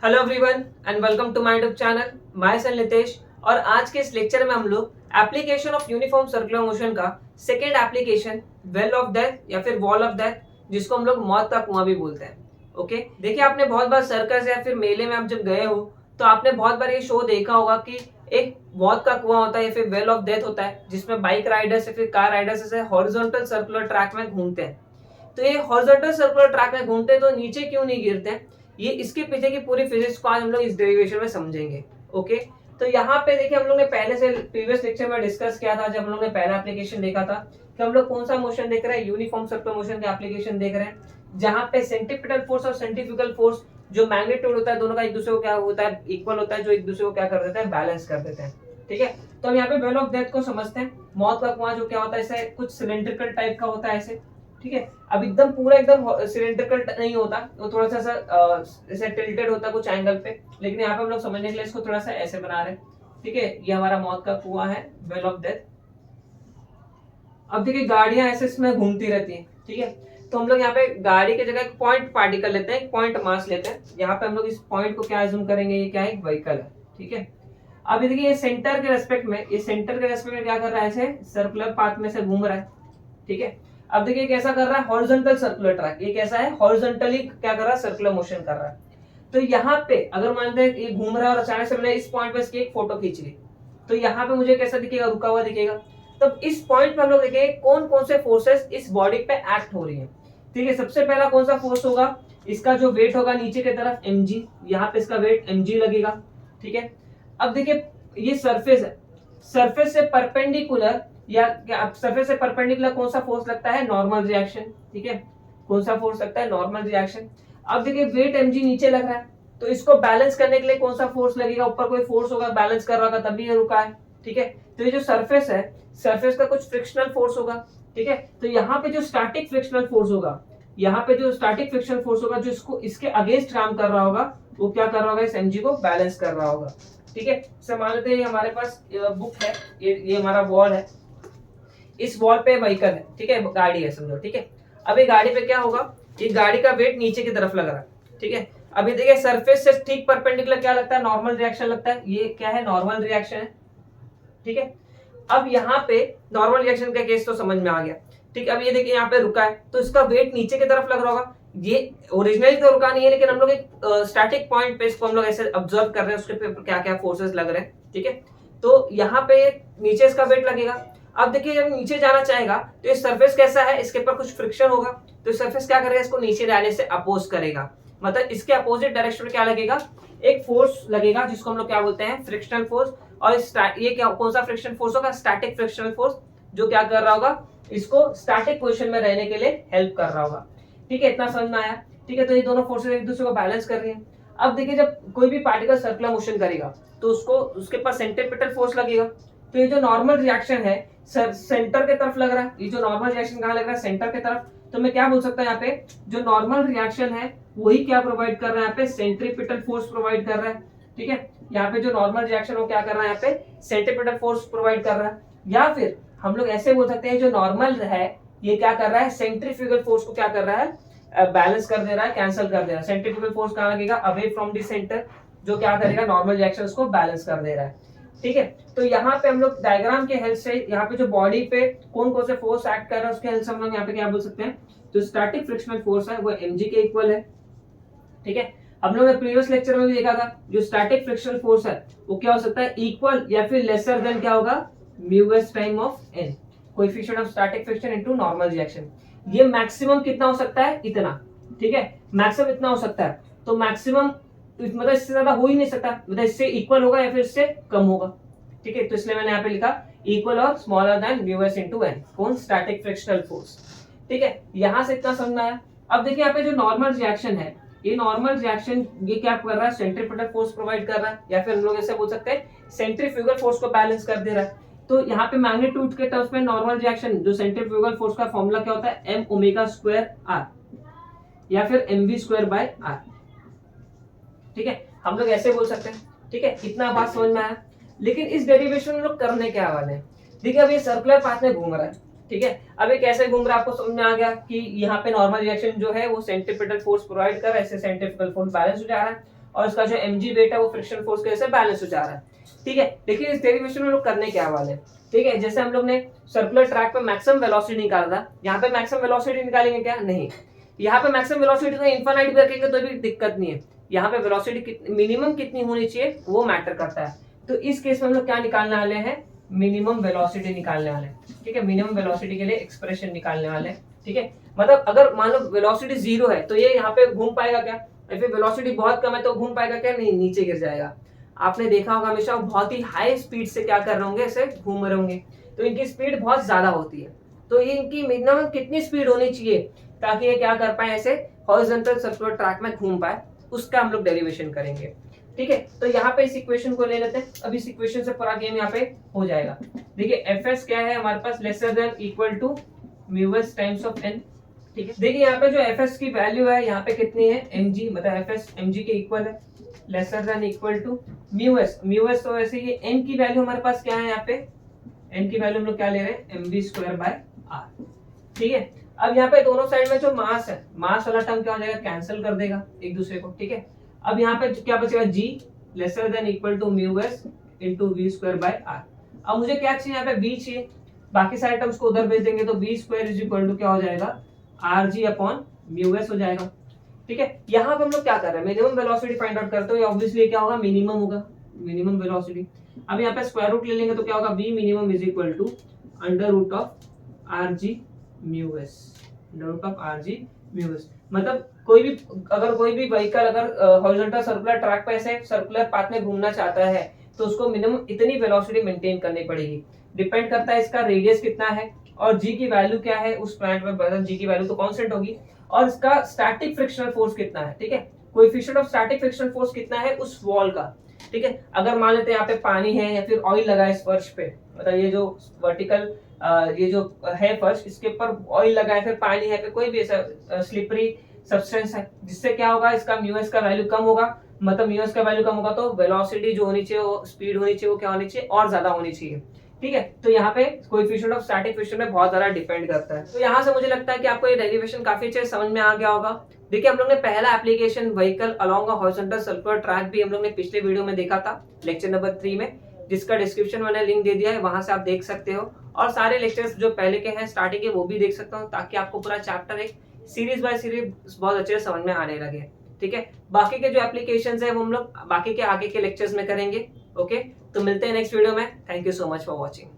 Hello everyone and welcome to my YouTube channel. Myself Nitesh. और आज के इस लेक्चर में हम लोग application of uniform circular motion का second application well of death या फिर वॉल ऑफ डेथ, जिसको हम लोग मौत का कुआं भी बोलते हैं। ओके, देखिए आपने बहुत बार सर्कस या फिर मेले में आप जब गए हो तो आपने बहुत बार ये शो देखा होगा कि एक मौत का कुआं होता है या फिर वेल ऑफ डेथ होता है, जिसमें बाइक राइडर्स या फिर कार राइडर्स ऐसे हॉरिजॉन्टल सर्कुलर ट्रैक में घूमते हैं। तो ये हॉरिजॉन्टल सर्कुलर ट्रैक में घूमते हैं तो नीचे क्यों नहीं गिरते हैं, ये इसके पीछे की पूरी फिजिक्स को आज हम लोग इस डेरिवेशन में समझेंगे। ओके, तो यहाँ पे देखिए हम लोग ने पहले से प्रीवियस लेक्चर में डिस्कस किया था, जब हम लोग ने पहला एप्लीकेशन देखा था कि हम लोग कौन सा मोशन देख रहे हैं, यूनिफॉर्म सर्कुलर मोशन का एप्लीकेशन देख रहे हैं, जहां पे सेंट्रीपिटल फोर्स और सेंट्रीफ्यूगल फोर्स जो मैग्नीट्यूड होता है दोनों का एक दूसरे को क्या होता है, इक्वल होता है, जो एक दूसरे को क्या कर देते हैं, बैलेंस कर देते हैं। ठीक है, तो हम यहाँ पे वेल ऑफ डेथ को समझते हैं। मौत का कुआं जो क्या होता है, ऐसे कुछ सिलेंड्रिकल टाइप का होता है ऐसे। ठीक है, अब एकदम पूरा एकदम सिलेंड्रिकल नहीं होता, वो थोड़ा सा ऐसे टिल्टेड होता है कुछ एंगल पे, लेकिन यहाँ पे हम लोग समझने के लिए इसको थोड़ा सा ऐसे बना रहे हैं। ठीक है, ये हमारा मौत का कुआं है, वेल ऑफ डेथ। अब देखिए गाड़ियां ऐसे इसमें घूमती रहती हैं। ठीक है, तो हम लोग यहाँ पे गाड़ी की जगह एक पॉइंट पार्टिकल लेते हैं, एक पॉइंट मास लेते हैं। यहाँ पे हम लोग इस पॉइंट को क्या एज्यूम करेंगे, ये क्या है, एक व्हीकल है। ठीक है, अब ये देखिए ये सेंटर के रेस्पेक्ट में, ये सेंटर के रेस्पेक्ट में क्या कर रहा है, ऐसे सर्कुलर पाथ में से घूम रहा है। ठीक है, अब देखिए कैसा कर रहा है, हॉरिजॉन्टल सर्कुलर ट्रैक, ये कैसा है, हॉरिजॉन्टली क्या कर रहा है, सर्कुलर मोशन कर रहा है। तो यहाँ पे अगर मानते हैं ये घूम रहा है और अचानक से मैंने इस पॉइंट पे इसकी एक फोटो खींच ली, तो यहाँ पे मुझे कैसा दिखेगा, रुका हुआ दिखेगा। तब इस पॉइंट पे हम लोग देखेंगे कौन कौन से फोर्सेस इस बॉडी पे एक्ट हो रही है। ठीक है, सबसे पहला कौन सा फोर्स होगा, इसका जो वेट होगा नीचे की तरफ mg, यहाँ पे इसका वेट mg लगेगा। ठीक है, अब देखिए ये सरफेस है, सरफेस से परपेंडिकुलर या सरफेस से परपेंडिकुलर कौन सा फोर्स लगता है, नॉर्मल रिएक्शन। ठीक है, कौन सा फोर्स लगता है, नॉर्मल रिएक्शन। अब देखिए वेट mg नीचे लग रहा है, तो इसको बैलेंस करने के लिए कौन सा फोर्स लगेगा, ऊपर कोई फोर्स होगा बैलेंस कर रहा होगा तभी ये रुका है। ठीक है, तो ये जो सरफेस है, सरफेस का कुछ फ्रिक्शनल फोर्स होगा। ठीक है, तो यहाँ पे जो स्टैटिक फ्रिक्शनल फोर्स होगा, यहाँ पे जो स्टैटिक फ्रिक्शनल फोर्स होगा जो इसको इसके अगेंस्ट काम कर रहा होगा, वो क्या कर रहा होगा, इस mg को बैलेंस कर रहा होगा। ठीक है, जैसे मान लेते हैं हमारे पास बुक है, ये हमारा वॉल है, इस वॉल पे व्हीकल है। ठीक है, गाड़ी है समझो। ठीक है, अब ये गाड़ी पे क्या होगा, ये गाड़ी का वेट नीचे की तरफ लग रहा है। ठीक है, अभी देखिए सरफेस से ठीक परपेंडिकुलर क्या लगता है, नॉर्मल रिएक्शन लगता है, ये क्या है, नॉर्मल रिएक्शन है। ठीक है, अब यहाँ पे नॉर्मल रिएक्शन का केस तो समझ में आ गया। ठीक है, अब ये देखिए यहाँ पे रुका है तो इसका वेट नीचे की तरफ लग रहा होगा, ये ओरिजिनली तो रुका नहीं है, लेकिन हम लोग एक स्टैटिक पॉइंट पे इसको हम लोग ऐसे ऑब्जर्व कर रहे हैं, उसके पे क्या क्या फोर्सेस लग रहे हैं। ठीक है, तो यहाँ पे नीचे इसका वेट लगेगा। अब देखिए जब नीचे जाना चाहेगा तो ये सरफेस कैसा है, इसके ऊपर कुछ फ्रिक्शन होगा, तो सरफेस क्या करेगा, इसको नीचे जाने से अपोज करेगा, मतलब इसके अपोजिट डायरेक्शन में क्या लगेगा, एक फोर्स लगेगा जिसको हम लोग क्या बोलते हैं, फ्रिक्शनल फोर्स। और ये क्या, कौन सा फ्रिक्शन फोर्स होगा, स्टैटिक फ्रिक्शनल फोर्स, जो क्या कर रहा होगा, इसको स्टैटिक पोजीशन में रहने के लिए हेल्प कर रहा होगा। ठीक है, इतना समझ में आया। ठीक है, तो ये दोनों फोर्सेस एक दूसरे को बैलेंस कर रही हैं। अब देखिए जब कोई भी पार्टिकल सर्कुलर मोशन करेगा तो उसको उसके पास सेंट्रीपिटल फोर्स लगेगा, तो ये जो नॉर्मल रिएक्शन है सेंटर के तरफ लग रहा है, ये जो नॉर्मल रिएक्शन कहाँ लग रहा है, सेंटर के तरफ। तो मैं क्या बोल सकता हूँ, यहाँ पे जो नॉर्मल रिएक्शन है वही क्या प्रोवाइड कर रहा है, यहाँ पे सेंट्रीपिटल फोर्स प्रोवाइड कर रहा है। ठीक है, यहाँ पे जो नॉर्मल रिएक्शन वो क्या कर रहा है, यहाँ पे सेंट्रीपिटल फोर्स प्रोवाइड कर रहा है। या फिर हम लोग ऐसे बोल सकते हैं जो नॉर्मल है ये क्या कर रहा है, सेंट्रीफ्यूगल फोर्स को क्या कर रहा है, बैलेंस कर दे रहा है, कैंसिल कर दे रहा है। सेंट्रीफ्यूगल फोर्स कहाँ लगेगा, अवे फ्रॉम द सेंटर, जो क्या करेगा, नॉर्मल रिएक्शन को बैलेंस कर दे रहा है। ठीक है, तो यहाँ पे हम लोग डायग्राम के हेल्प से यहाँ पे जो बॉडी पे कौन कौन से फोर्स एक्ट कर रहा है उसके हेल्प से हम लोग यहाँ पे क्या बोल सकते हैं, जो स्टैटिक फ्रिक्शनल फोर्स है वो mg के इक्वल है। ठीक है, हम लोग ने प्रीवियस लेक्चर में भी देखा था जो स्टैटिक फ्रिक्शनल फोर्स है वो क्या हो सकता है, इक्वल या फिर लेसर देन क्या होगा, mu time of n, coefficient of static friction into normal reaction. ये मैक्सिमम कितना हो सकता है, इतना। ठीक है, मैक्सिमम इतना हो सकता है, तो मैक्सिमम मतलब इससे ज्यादा हो ही नहीं सकता, मतलब इससे इक्वल होगा या फिर इससे कम होगा। ठीक है, तो इसलिए मैंने यहाँ पे लिखा इक्वल और smaller than mu into n, कौन, स्टैटिक फ्रिक्शनल फोर्स। ठीक है, यहां से इतना समझ में आया। अब देखिए यहाँ पे जो नॉर्मल रिएक्शन है, ये नॉर्मल रिएक्शन ये क्या कर रहा है, सेंट्रीपिटल फोर्स प्रोवाइड कर रहा है, या फिर हम लोग ऐसे बोल सकते हैं सेंट्रीफ्यूगल फोर्स को बैलेंस कर दे रहा है। तो यहाँ पे मैग्नीट्यूड के टर्म्स में नॉर्मल रिएक्शन जो सेंट्रीफ्यूगल फोर्स का फॉर्मूला क्या होता है, m ओमेगा स्क्वायर r या फिर mv स्क्वायर बाय r। ठीक है, हम लोग ऐसे बोल सकते हैं। ठीक है, इतना बात समझ में आया। लेकिन इस डेरिवेशन में लोग करने क्या वाले हैं, देखिए अब ये सर्कुलर पाथ में घूम रहा है। ठीक है, अब ये कैसे घूम रहा है आपको समझ में आ गया कि यहाँ पे नॉर्मल रिएक्शन जो है वो सेंट्रीपिटल फोर्स प्रोवाइड कर रहा है, ऐसे सेंट्रीपिटल फोर्स बैलेंस हो जा रहा है, और इसका जो mg वेट है वो फ्रिक्शन फोर्स की वजह से बैलेंस हो जा रहा है, ठीक है। लेकिन इस डेरिवेशन में लोग करने क्या वाले, ठीक है, जैसे हम लोग ने सर्कुलर ट्रैक पे मैक्सिमम वेलोसिटी निकाला था, यहाँ पे मैक्सिमम वेलोसिटी निकालेंगे क्या, नहीं, यहाँ पे मैक्सिमम वेलोसिटी को इनफाइनाइट भी रखेंगे तो भी दिक्कत नहीं है, यहाँ पे वेलोसिटी मिनिमम कितनी होनी चाहिए वो मैटर करता है। तो इस केस में हम लोग क्या निकालने वाले हैं, मिनिमम वेलोसिटी निकालने वाले हैं, ठीक है। मिनिमम वेलोसिटी के लिए एक्सप्रेशन निकालने वाले हैं, ठीक है। मतलब अगर मान लो वेलोसिटी 0 है तो ये यहाँ पे घूम पाएगा क्या, या फिर वेलोसिटी बहुत कम है तो घूम पाएगा क्या, नहीं, नीचे गिर जाएगा। आपने देखा होगा हमेशा वो बहुत ही हाई स्पीड से क्या कर रहे होंगे, ऐसे घूम रहे होंगे, तो इनकी स्पीड बहुत ज्यादा होती है। तो ये इनकी मिनिमम कितनी स्पीड होनी चाहिए ताकि ये क्या कर पाए, ऐसे हॉरिजॉन्टल सर्कुलर ट्रैक में घूम पाए, उसका हम लोग डेरिवेशन करेंगे, ठीक है। तो यहाँ पे इस इक्वेशन को ले लेते हैं, अब इस इक्वेशन से पूरा गेम यहाँ पे हो जाएगा। देखिए एफएस क्या है हमारे पास, lesser than equal to mu s times of N, ठीक है। देखिए यहाँ पे जो एफएस की वैल्यू है यहाँ पे कितनी है, mg, मतलब एफएस mg के इक्वल है, lesser than equal to mu s, mu s तो वैसे ये n की वैल्यू हमारे पास क्या है, यहाँ पे n की वैल्यू हम लोग क्या ले रहे हैं, mv स्क्वायर बाय r, ठीक है। अब यहाँ पे दोनों साइड में जो मास है, मास वाला टर्म क्या हो जाएगा, कैंसिल कर देगा एक दूसरे को, ठीक है। अब यहाँ पे क्या बचेगा, g lesser than equal to mu s into v square by r। अब मुझे क्या चाहिए, यहाँ पे v चाहिए, बाकी सारे टर्म्स को उधर भेज देंगे तो v square is equal to क्या हो जाएगा, rg अपॉन म्यूएस हो जाएगा, ठीक है। यहाँ पे हम लोग क्या कर रहे हैं, मिनिमम वेलोसिटी फाइंड आउट करते हो, ऑब्वियसली क्या होगा, मिनिमम होगा, मिनिमम वेलोसिटी। अब यहाँ पे स्क्वायर रूट ले लेंगे तो क्या होगा, v minimum is equal to under root of rg mu s, under root of rg mu s. मतलब कोई भी अगर कोई भी व्हीकल अगर हॉरिजॉन्टल सर्कुलर ट्रैक पे ऐसे सर्कुलर पाथ में घूमना चाहता है तो उसको मिनिमम इतनी वेलोसिटी मेंटेन करनी पड़ेगी। डिपेंड करता है इसका रेडियस कितना है और g की वैल्यू क्या है उस पॉइंट में, g की वैल्यू तो कांस्टेंट होगी, और इसका स्टैटिक फ्रिक्शनल फोर्स कितना है, ठीक है, coefficient of static frictional force कितना है उस वॉल का, ठीक है। अगर मान लेते हैं यहाँ पे पानी है या फिर ऑयल लगा है इस फर्श पे, मतलब ये जो वर्टिकल ये जो है फर्श, इसके ऊपर ऑयल लगा है, फिर पानी है, फिर कोई भी ऐसा स्लिपरी सब्सटेंस है, जिससे क्या होगा, इसका म्यूएस का वैल्यू कम होगा, मतलब म्यूएस का वैल्यू कम होगा तो वेलोसिटी जो होनी चाहिए, वो स्पीड होनी चाहिए, वो क्या होनी चाहिए, और ज्यादा होनी चाहिए, ठीक है। तो यहाँ पे कोएफिशिएंट ऑफ स्टैटिक फ्रिक्शन में बहुत ज्यादा डिपेंड करता है। तो यहाँ से मुझे लगता है कि आपको ये डेरिवेशन काफी अच्छे समझ में आ गया होगा। देखिए हम लोग ने पहला application vehicle along a horizontal circular track भी हम लोग ने पिछले वीडियो में देखा था, लेक्चर नंबर 3 में, जिसका डिस्क्रिप्शन मैंने लिंक दे दिया है, वहां से आप देख सकते हो, और सारे लेक्चर्स जो पहले के हैं स्टार्टिंग के वो भी देख सकते हो, ताकि आपको पूरा चैप्टर एक सीरीज बाय सीरीज बहुत अच्छे से समझ में आने लगे, ठीक है। बाकी के जो एप्लीकेशंस है वो हम लोग बाकी के आगे के लेक्चर्स में करेंगे, ओके। तो मिलते हैं नेक्स्ट वीडियो में, thank you so much for watching.